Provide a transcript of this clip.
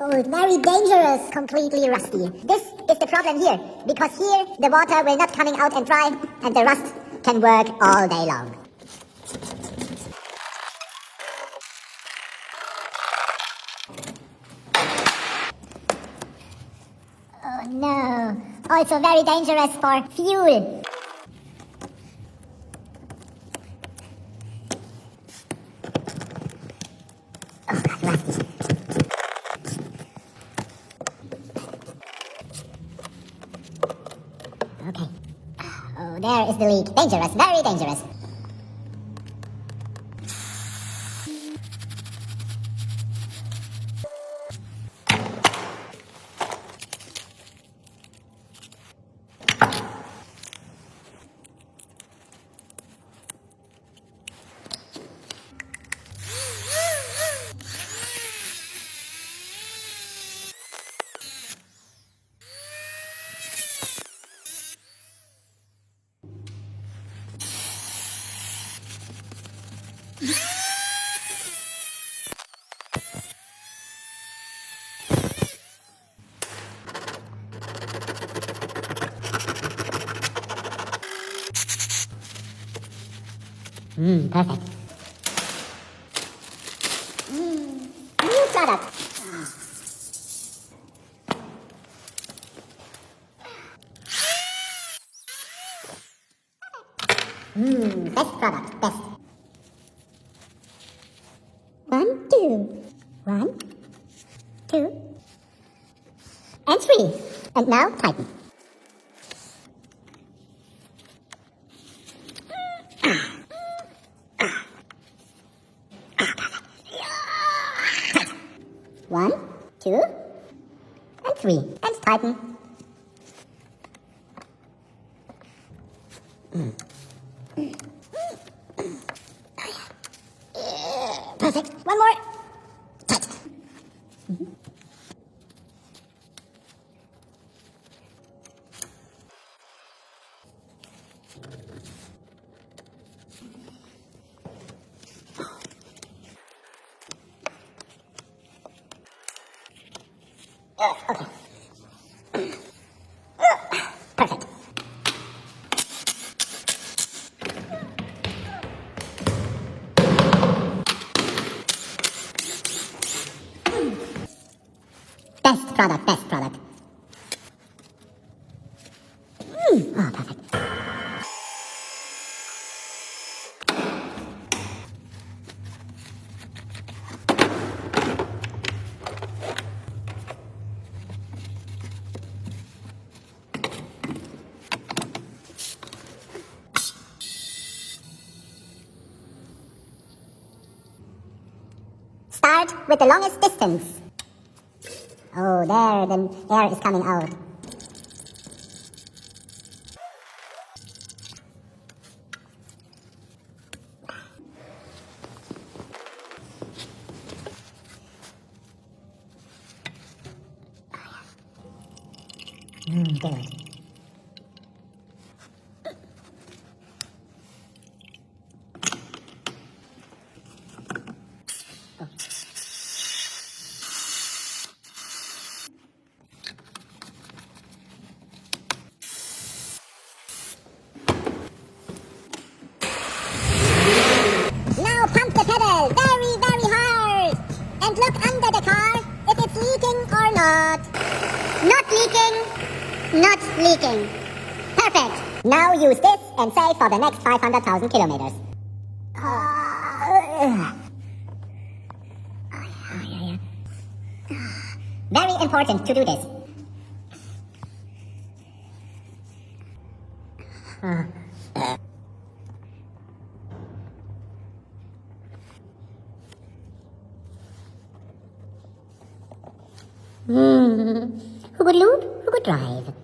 old, very dangerous, completely rusty. This is the problem here, because here the water will not coming out and dry, and the rust can work all day long. Oh no, also very dangerous for fuel. Oh, rusty. Okay. Oh, there is the leak. Dangerous, very dangerous. Perfect. New product. Best product, best. 1, 2. 1, 2, and 3. And now tighten. One, 2, and 3, and tighten. Perfect. One more. Tight. Okay. Perfect. Best product, best product. Oh, perfect. Start with the longest distance. Oh, there, the air is coming out. Good. Now pump the pedal very, very hard. And look under the car if it's leaking or not. Not leaking. Not leaking. Perfect. Now use this and save for the next 500,000 kilometers. Very important to do this. Who could loop? Who could drive?